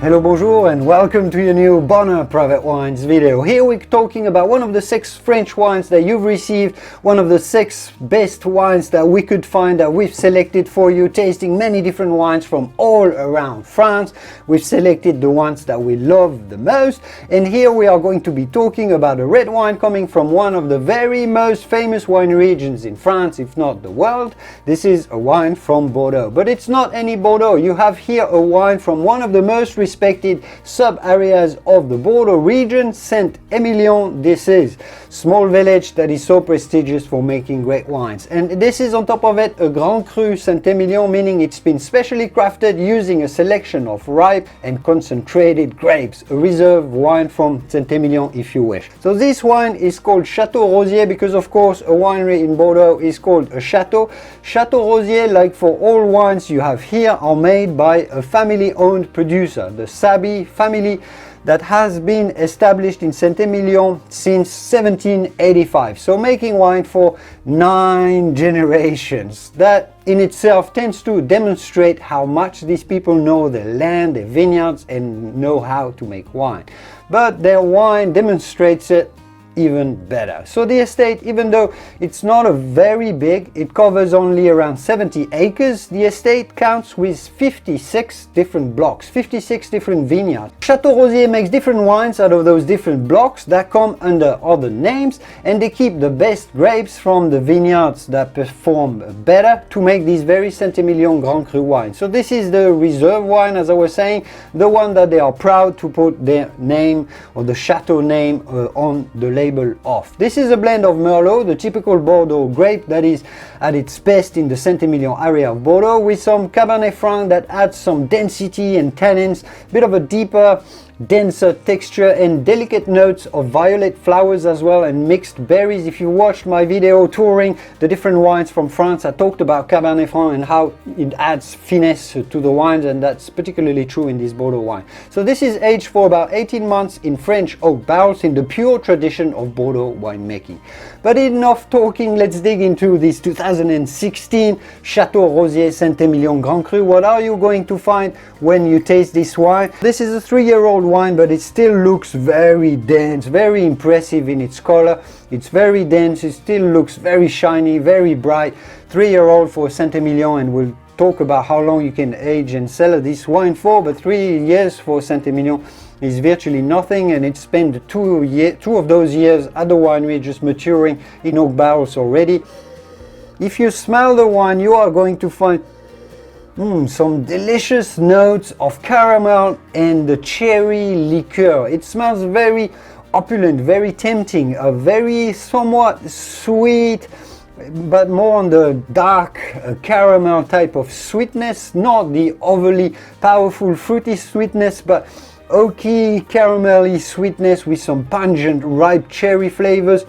Hello, bonjour, and welcome to your new Bonheur Private Wines video. Here we're talking about one of the 6 French wines that you've received, one of the 6 best wines that we could find that we've selected for you, tasting many different wines from all around France. We've selected the ones that we love the most, and here we are going to be talking about a red wine coming from one of the very most famous wine regions in France, if not the world. This is a wine from Bordeaux, but it's not any Bordeaux. You have here a wine from one of the most respected sub-areas of the Bordeaux region, Saint-Emilion. This is small village that is so prestigious for making great wines, and this is on top of it a Grand Cru Saint-Emilion, meaning it's been specially crafted using a selection of ripe and concentrated grapes, a reserve wine from Saint-Emilion if you wish. So this wine is called Château Rozier because of course a winery in Bordeaux is called a Château. Château Rozier, like for all wines you have here, are made by a family-owned producer, the Sabi family, that has been established in Saint-Emilion since 1785. So making wine for 9 generations. That in itself tends to demonstrate how much these people know their land, their vineyards, and know how to make wine. But their wine demonstrates it even better. So the estate, even though it's not a very big, it covers only around 70 acres, the estate counts with 56 different blocks, 56 different vineyards. Château Rozier makes different wines out of those different blocks that come under other names, and they keep the best grapes from the vineyards that perform better to make these very Saint-Emilion Grand Cru wines. So this is the reserve wine, as I was saying, the one that they are proud to put their name or the Chateau name on the label off. This is a blend of Merlot, the typical Bordeaux grape that is at its best in the Saint-Emilion area of Bordeaux, with some Cabernet Franc that adds some density and tannins, a bit of a deeper, denser texture, and delicate notes of violet flowers as well, and mixed berries. If you watched my video touring the different wines from France, I talked about Cabernet Franc and how it adds finesse to the wines, and that's particularly true in this Bordeaux wine. So this is aged for about 18 months in French oak barrels in the pure tradition of Bordeaux winemaking. But enough talking, let's dig into this 2016 Château Rozier Saint-Emilion Grand Cru. What are you going to find when you taste this wine? This is a 3-year-old wine, but it still looks very dense, very impressive in its color. It's very dense, it still looks very shiny, very bright. 3-year-old for Saint-Emilion, and we'll talk about how long you can age and sell this wine for, but 3 years for Saint-Emilion is virtually nothing, and it's spent 2 of those years at the winery just maturing in oak barrels already. If you smell the wine, you are going to find some delicious notes of caramel and the cherry liqueur. It smells very opulent, very tempting, a very somewhat sweet, but more on the dark caramel type of sweetness, not the overly powerful fruity sweetness, but oaky caramelly sweetness with some pungent ripe cherry flavors.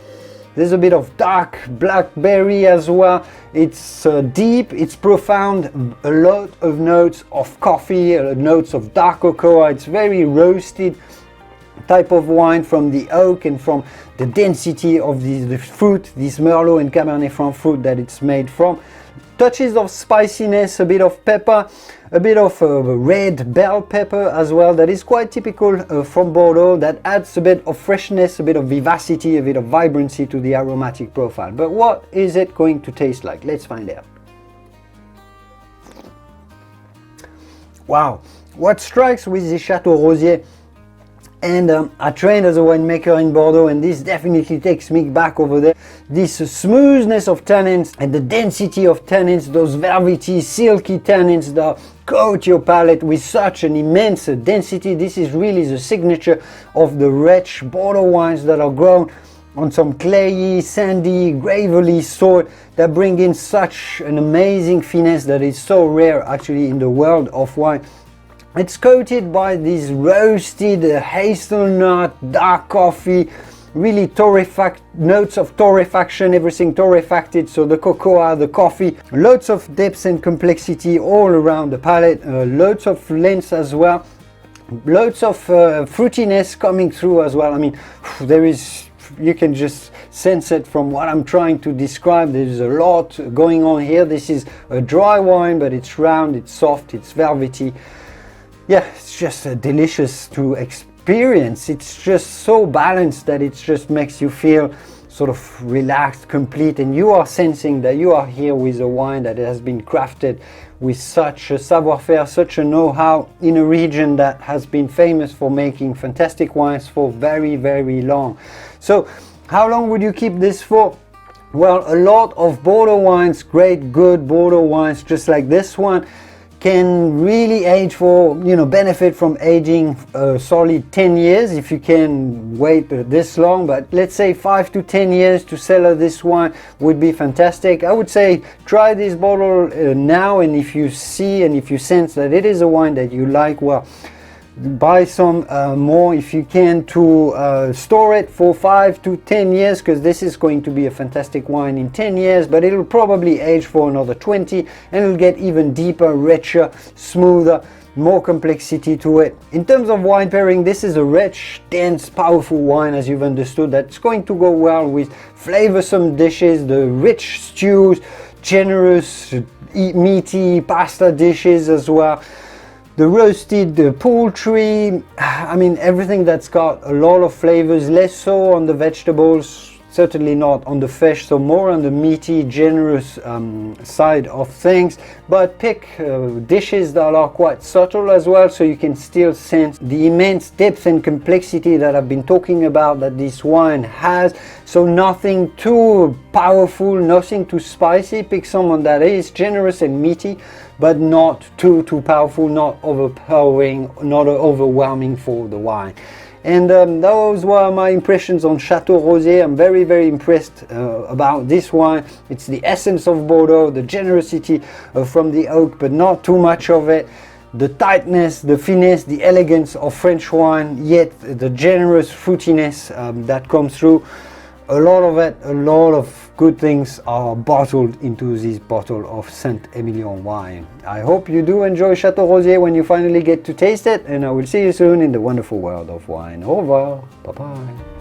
There's a bit of dark blackberry as well. It's deep, it's profound, a lot of notes of coffee, notes of dark cocoa. It's very roasted type of wine from the oak and from the density of the fruit, this Merlot and Cabernet Franc fruit that it's made from. Touches of spiciness, a bit of pepper, a bit of red bell pepper as well, that is quite typical from Bordeaux, that adds a bit of freshness, a bit of vivacity, a bit of vibrancy to the aromatic profile. But what is it going to taste like? Let's find out. Wow, what strikes with the Château Rozier, and I trained as a winemaker in Bordeaux, and this definitely takes me back over there. This smoothness of tannins and the density of tannins, those velvety, silky tannins that coat your palate with such an immense density. This is really the signature of the rich Bordeaux wines that are grown on some clayey, sandy, gravelly soil that bring in such an amazing finesse that is so rare actually in the world of wine. It's coated by these roasted hazelnut, dark coffee, really notes of torrefaction, everything torrefacted, so the cocoa, the coffee, lots of depth and complexity all around the palate, lots of length as well, lots of fruitiness coming through as well. I mean, you can just sense it from what I'm trying to describe. There's a lot going on here. This is a dry wine, but it's round, it's soft, it's velvety. yeah, it's just delicious to experience. It's just so balanced that it just makes you feel sort of relaxed, complete, and you are sensing that you are here with a wine that has been crafted with such a savoir-faire, such a know-how in a region that has been famous for making fantastic wines for very, very long. So how long would you keep this for? Well, a lot of Bordeaux wines, great, good Bordeaux wines, just like this one, can really age for, benefit from aging a solid 10 years if you can wait this long. But let's say 5 to 10 years to cellar this wine would be fantastic. I would say try this bottle now, and if you see and if you sense that it is a wine that you like, well, buy some more if you can, to store it for 5 to 10 years, because this is going to be a fantastic wine in 10 years, but it'll probably age for another 20, and it'll get even deeper, richer, smoother, more complexity to it. In terms of wine pairing, this is a rich, dense, powerful wine, as you've understood, that's going to go well with flavorsome dishes, the rich stews, generous, meaty pasta dishes as well. The roasted, the poultry, I mean everything that's got a lot of flavors, less so on the vegetables, certainly not on the fish, so more on the meaty, generous side of things. But pick dishes that are quite subtle as well, so you can still sense the immense depth and complexity that I've been talking about that this wine has. So nothing too powerful, nothing too spicy. Pick someone that is generous and meaty, but not too powerful, not overpowering, not overwhelming for the wine. And those were my impressions on Château Rozier. I'm very, very impressed about this wine. It's the essence of Bordeaux, the generosity from the oak, but not too much of it. The tightness, the finesse, the elegance of French wine, yet the generous fruitiness that comes through. A lot of it, a lot of good things are bottled into this bottle of Saint-Emilion wine. I hope you do enjoy Château Rozier when you finally get to taste it, and I will see you soon in the wonderful world of wine. Au revoir. Bye-bye.